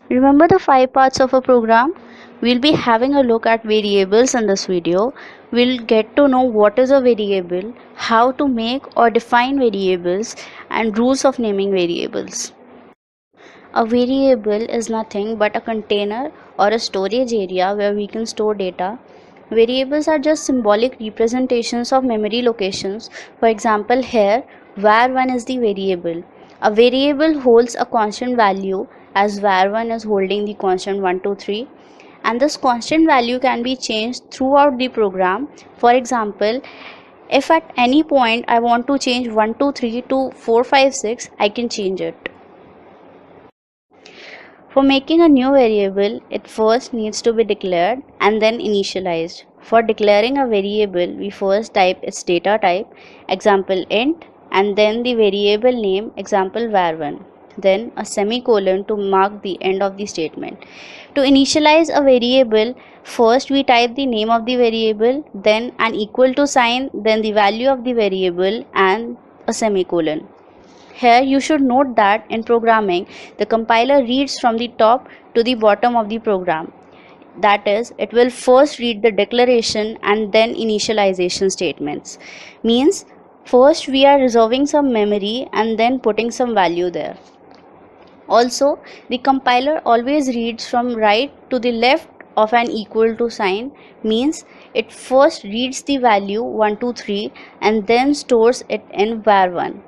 Remember the 5 parts of a program? We'll be having a look at variables in this video. We'll get to know what is a variable, how to make or define variables, and rules of naming variables. A variable is nothing but a container or a storage area where we can store data. Variables are just symbolic representations of memory locations. For example, here var1 is the variable. A variable holds a constant value as var1 is holding the constant 1, 2, 3, and this constant value can be changed throughout the program. For example, if at any point I want to change 1, 2, 3 to 4, 5, 6, I can change it. For making a new variable, it first needs to be declared and then initialized. For declaring a variable, we first type its data type, example int, and then the variable name, example var1, then a semicolon to mark the end of the statement. To initialize a variable, first we type the name of the variable, then an equal to sign, then the value of the variable and a semicolon. Here you should note that in programming, the compiler reads from the top to the bottom of the program. That is, it will first read the declaration and then initialization statements. Means, first we are reserving some memory and then putting some value there. Also, the compiler always reads from right to the left of an equal to sign, means it first reads the value 1, 2, 3 and then stores it in var1.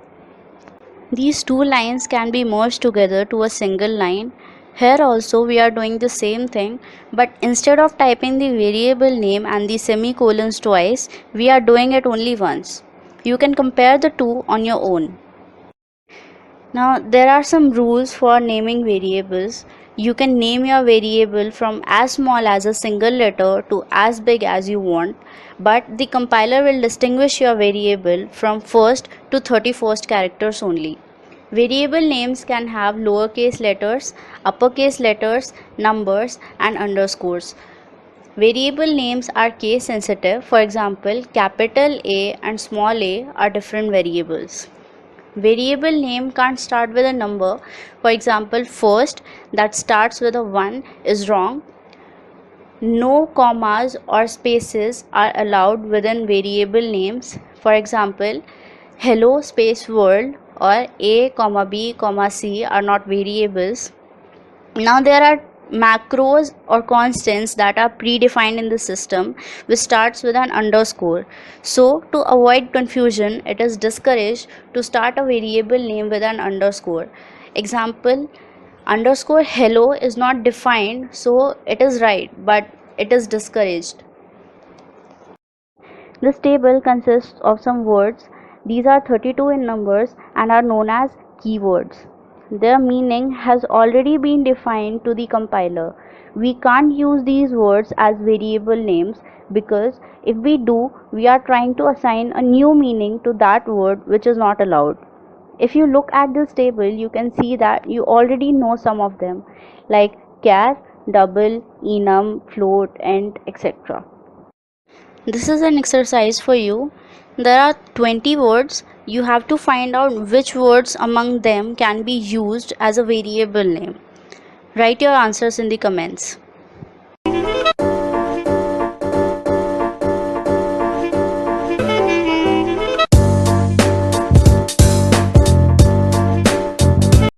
These two lines can be merged together to a single line. Here also we are doing the same thing, but instead of typing the variable name and the semicolons twice, we are doing it only once. You can compare the two on your own. Now there are some rules for naming variables. You can name your variable from as small as a single letter to as big as you want, but the compiler will distinguish your variable from first to 31st characters only. Variable names can have lowercase letters, uppercase letters, numbers, and underscores. Variable names are case sensitive. For example, capital A and small a are different variables. Variable name can't start with a number. For example, first that starts with a 1 is wrong. No commas or spaces are allowed within variable names. For example, hello space world or a comma b comma c are not variables. Now there are macros or constants that are predefined in the system which starts with an underscore. So to avoid confusion, it is discouraged to start a variable name with an underscore. Example, underscore hello is not defined, so it is right, but it is discouraged. This table consists of some words. These are 32 in numbers and are known as keywords. Their meaning has already been defined to the compiler. We can't use these words as variable names because if we do, we are trying to assign a new meaning to that word which is not allowed. If you look at this table, you can see that you already know some of them like char, double, enum, float, int, etc. This is an exercise for you. There are 20 words. You have to find out which words among them can be used as a variable name. Write your answers in the comments.